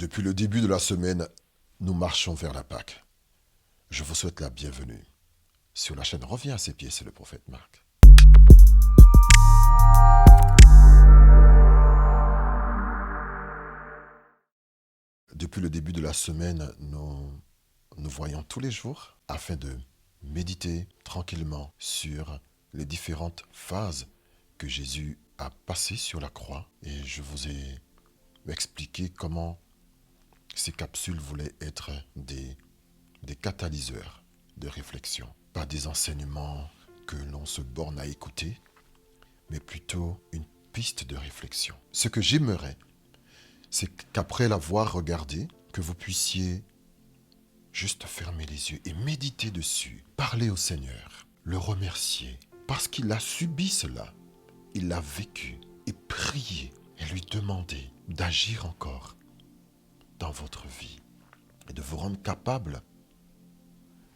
Depuis le début de la semaine, nous marchons vers la Pâque. Je vous souhaite la bienvenue. Sur la chaîne Reviens à ses pieds, c'est le prophète Marc. Depuis le début de la semaine, nous voyons tous les jours afin de méditer tranquillement sur les différentes phases que Jésus a passées sur la croix. Et je vous ai expliqué comment ces capsules voulaient être des catalyseurs de réflexion, pas des enseignements que l'on se borne à écouter, mais plutôt une piste de réflexion. Ce que j'aimerais, c'est qu'après l'avoir regardé, que vous puissiez juste fermer les yeux et méditer dessus, parler au Seigneur, le remercier, parce qu'il a subi cela, il l'a vécu, et prier et lui demander d'agir encore dans votre vie et de vous rendre capable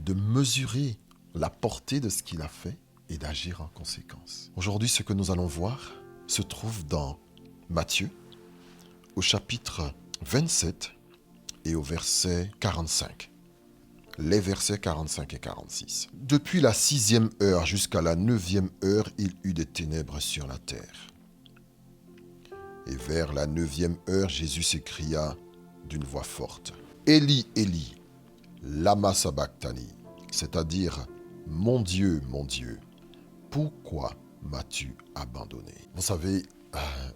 de mesurer la portée de ce qu'il a fait et d'agir en conséquence. Aujourd'hui, ce que nous allons voir se trouve dans Matthieu, au chapitre 27 et au verset 45. Les versets 45 et 46. Depuis la 6e heure jusqu'à la 9e heure, il eut des ténèbres sur la terre. Et vers la 9e heure, Jésus s'écria d'une voix forte, « Élie, Élie, lama sabachthani », c'est-à-dire « Mon Dieu, pourquoi m'as-tu abandonné ?» Vous savez,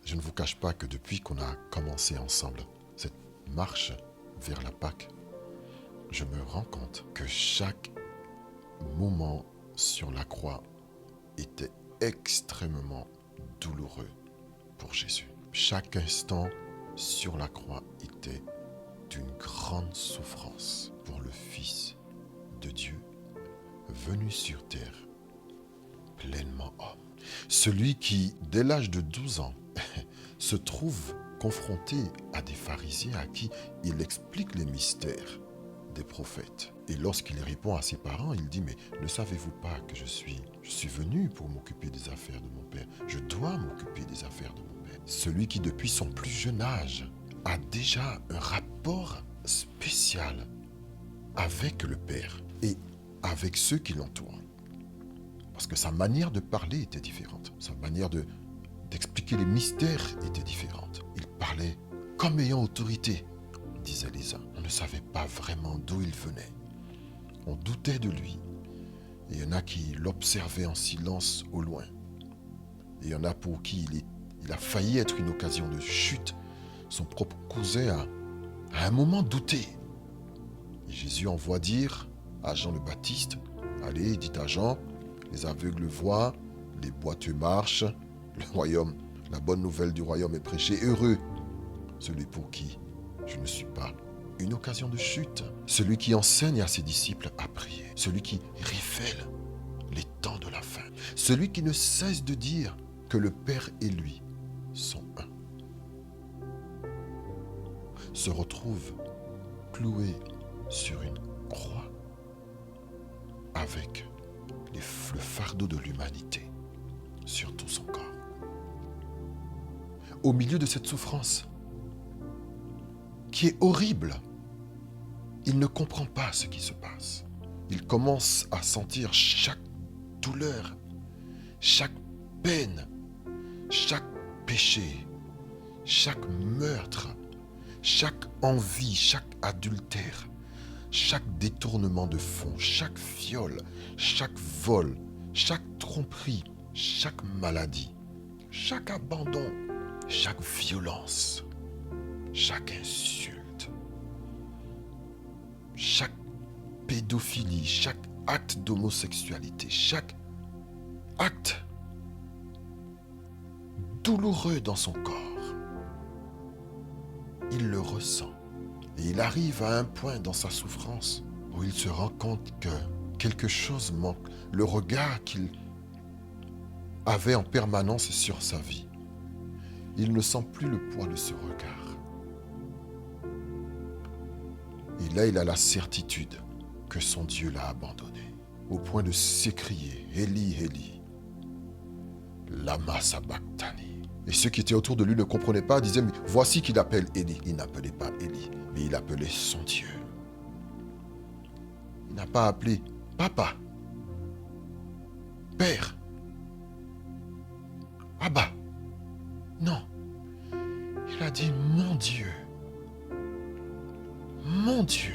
je ne vous cache pas que depuis qu'on a commencé ensemble cette marche vers la Pâque, je me rends compte que chaque moment sur la croix était extrêmement douloureux pour Jésus. Chaque instant sur la croix était d'une grande souffrance pour le Fils de Dieu venu sur terre, pleinement homme. Celui qui, dès l'âge de 12 ans, se trouve confronté à des pharisiens à qui il explique les mystères des prophètes. Et lorsqu'il répond à ses parents, il dit, mais ne savez-vous pas que je suis venu pour m'occuper des affaires de mon Père. Je dois m'occuper des affaires de mon Père. Celui qui, depuis son plus jeune âge, a déjà un rapport spécial avec le Père et avec ceux qui l'entourent. Parce que sa manière de parler était différente. Sa manière d'expliquer les mystères était différente. Il parlait comme ayant autorité, disaient les uns. On ne savait pas vraiment d'où il venait. On doutait de lui. Et il y en a qui l'observaient en silence au loin. Et il y en a pour qui il a failli être une occasion de chute. Son propre cousin a à un moment douté. Et Jésus envoie dire à Jean le Baptiste, allez, dites à Jean, les aveugles voient, les boiteux marchent, le royaume, la bonne nouvelle du royaume est prêchée, heureux celui pour qui je ne suis pas une occasion de chute, celui qui enseigne à ses disciples à prier, celui qui révèle les temps de la fin, celui qui ne cesse de dire que le Père et lui sont un, se retrouve cloué sur une croix avec le fardeau de l'humanité sur tout son corps. Au milieu de cette souffrance qui est horrible, il ne comprend pas ce qui se passe. Il commence à sentir chaque douleur, chaque peine, chaque péché, chaque meurtre, chaque envie, chaque adultère, chaque détournement de fonds, chaque viol, chaque vol, chaque tromperie, chaque maladie, chaque abandon, chaque violence, chaque insulte, chaque pédophilie, chaque acte d'homosexualité, chaque acte douloureux dans son corps, il le ressent. Et il arrive à un point dans sa souffrance où il se rend compte que quelque chose manque. Le regard qu'il avait en permanence sur sa vie, il ne sent plus le poids de ce regard. Et là, il a la certitude que son Dieu l'a abandonné, au point de s'écrier, « Élie, Élie, lama sabachthani » Et ceux qui étaient autour de lui ne comprenaient pas, disaient, mais voici qu'il appelle Élie. Il n'appelait pas Élie, mais il appelait son Dieu. Il n'a pas appelé Papa, Père, Abba. Non. Il a dit mon Dieu. Mon Dieu.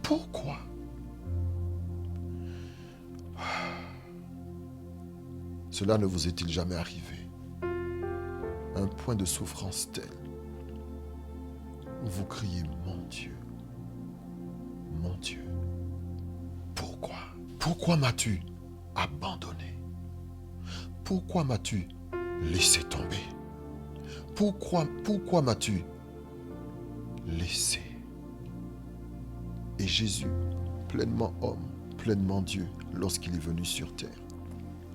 Pourquoi? Cela ne vous est-il jamais arrivé? Un point de souffrance tel où vous criez mon Dieu. Mon Dieu. Pourquoi? Pourquoi m'as-tu abandonné? Pourquoi m'as-tu laissé tomber? Pourquoi m'as-tu laissé? Et Jésus, pleinement homme, pleinement Dieu, lorsqu'il est venu sur terre,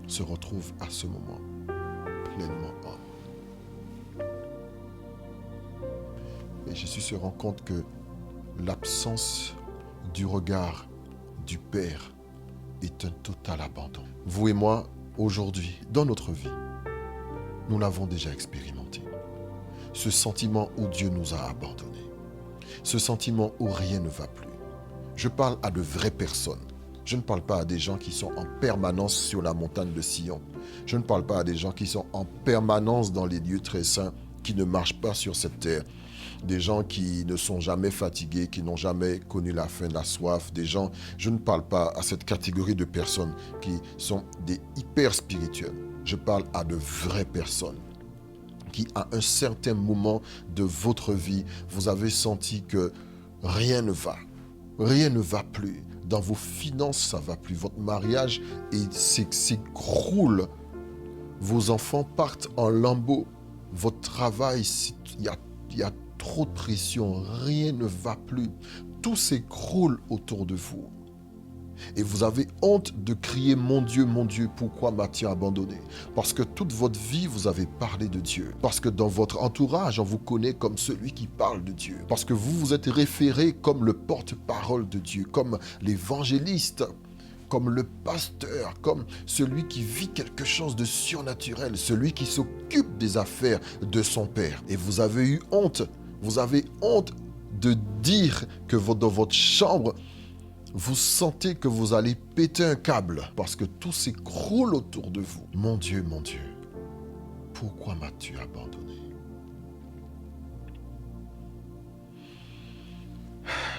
se retrouve à ce moment pleinement homme. Et Jésus se rend compte que l'absence du regard du Père est un total abandon. Vous et moi, aujourd'hui, dans notre vie, nous l'avons déjà expérimenté. Ce sentiment où Dieu nous a abandonnés. Ce sentiment où rien ne va plus. Je parle à de vraies personnes. Je ne parle pas à des gens qui sont en permanence sur la montagne de Sion. Je ne parle pas à des gens qui sont en permanence dans les lieux très saints, qui ne marchent pas sur cette terre. Des gens qui ne sont jamais fatigués, qui n'ont jamais connu la faim, la soif. Des gens, je ne parle pas à cette catégorie de personnes qui sont des hyper spirituels. Je parle à de vraies personnes qui, à un certain moment de votre vie, vous avez senti que rien ne va. Rien ne va plus. Dans vos finances, ça ne va plus. Votre mariage s'écroule. Vos enfants partent en lambeaux. Votre travail, il y a trop de pression. Rien ne va plus. Tout s'écroule autour de vous. Et vous avez honte de crier « Mon Dieu, pourquoi m'as-tu abandonné ?» Parce que toute votre vie, vous avez parlé de Dieu. Parce que dans votre entourage, on vous connaît comme celui qui parle de Dieu. Parce que vous vous êtes référé comme le porte-parole de Dieu, comme l'évangéliste, comme le pasteur, comme celui qui vit quelque chose de surnaturel, celui qui s'occupe des affaires de son Père. Et vous avez eu honte. Vous avez honte de dire que dans votre chambre, vous sentez que vous allez péter un câble parce que tout s'écroule autour de vous. Mon Dieu, pourquoi m'as-tu abandonné?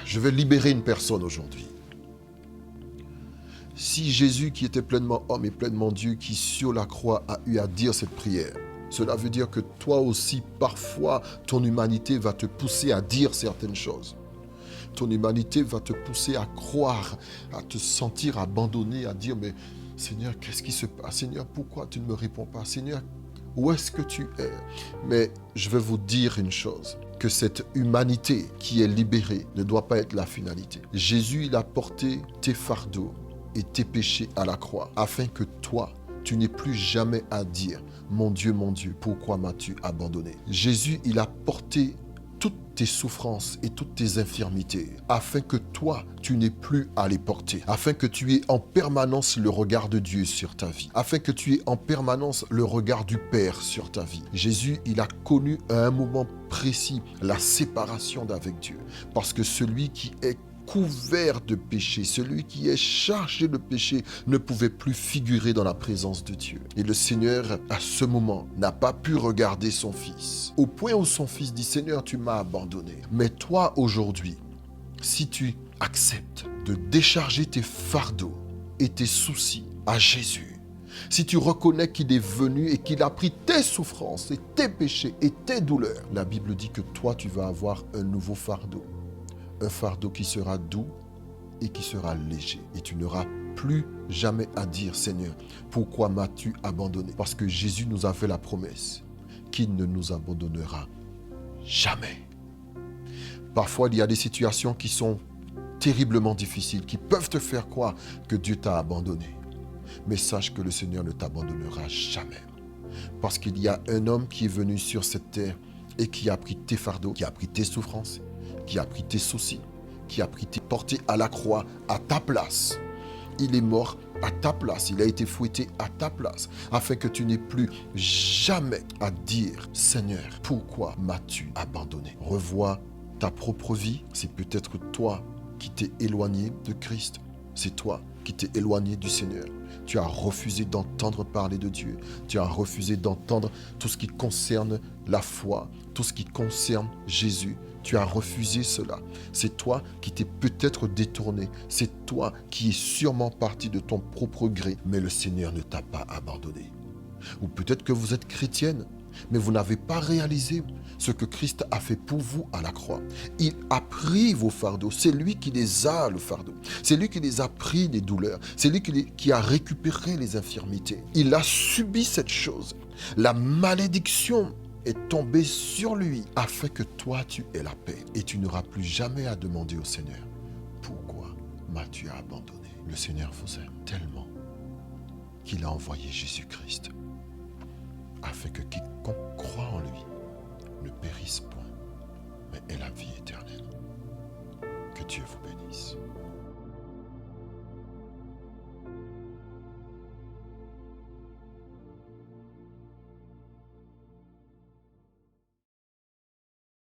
Je vais libérer une personne aujourd'hui. Si Jésus, qui était pleinement homme et pleinement Dieu, qui sur la croix a eu à dire cette prière, cela veut dire que toi aussi, parfois, ton humanité va te pousser à dire certaines choses. Ton humanité va te pousser à croire, à te sentir abandonné, à dire « Mais Seigneur, qu'est-ce qui se passe? Seigneur, pourquoi tu ne me réponds pas? Seigneur, où est-ce que tu es ?» Mais je vais vous dire une chose, que cette humanité qui est libérée ne doit pas être la finalité. Jésus, il a porté tes fardeaux et tes péchés à la croix, afin que toi, tu n'aies plus jamais à dire « Mon Dieu, pourquoi m'as-tu abandonné ?» Jésus, il a porté toutes tes souffrances et toutes tes infirmités, afin que toi, tu n'aies plus à les porter, afin que tu aies en permanence le regard de Dieu sur ta vie, afin que tu aies en permanence le regard du Père sur ta vie. Jésus, il a connu à un moment précis la séparation d'avec Dieu, parce que celui qui est couvert de péché, celui qui est chargé de péché ne pouvait plus figurer dans la présence de Dieu. Et le Seigneur, à ce moment, n'a pas pu regarder son fils, au point où son fils dit « Seigneur, tu m'as abandonné. » Mais toi, aujourd'hui, si tu acceptes de décharger tes fardeaux et tes soucis à Jésus, si tu reconnais qu'il est venu et qu'il a pris tes souffrances et tes péchés et tes douleurs, la Bible dit que toi, tu vas avoir un nouveau fardeau. Un fardeau qui sera doux et qui sera léger. Et tu n'auras plus jamais à dire, Seigneur, pourquoi m'as-tu abandonné? Parce que Jésus nous a fait la promesse qu'il ne nous abandonnera jamais. Parfois, il y a des situations qui sont terriblement difficiles, qui peuvent te faire croire que Dieu t'a abandonné. Mais sache que le Seigneur ne t'abandonnera jamais. Parce qu'il y a un homme qui est venu sur cette terre et qui a pris tes fardeaux, qui a pris tes souffrances, qui a pris tes soucis, qui a pris tes portés à la croix à ta place. il est mort à ta place, il a été fouetté à ta place, afin que tu n'aies plus jamais à dire, Seigneur, pourquoi m'as-tu abandonné? Revois ta propre vie, c'est peut-être toi qui t'es éloigné de Christ, c'est toi qui t'es éloigné du Seigneur. Tu as refusé d'entendre parler de Dieu, tu as refusé d'entendre tout ce qui concerne la foi, tout ce qui concerne Jésus. Tu as refusé cela. C'est toi qui t'es peut-être détourné. C'est toi qui es sûrement parti de ton propre gré. Mais le Seigneur ne t'a pas abandonné. Ou peut-être que vous êtes chrétienne, mais vous n'avez pas réalisé ce que Christ a fait pour vous à la croix. Il a pris vos fardeaux. C'est lui qui les a, le fardeau. C'est lui qui les a pris, les douleurs. C'est lui qui a récupéré les infirmités. Il a subi cette chose. La malédiction est tombée sur lui afin que toi tu aies la paix. Et tu n'auras plus jamais à demander au Seigneur, pourquoi m'as-tu abandonné? Le Seigneur vous aime tellement qu'il a envoyé Jésus-Christ afin que quiconque croit en lui ne périsse point, mais ait la vie éternelle. Que Dieu vous bénisse.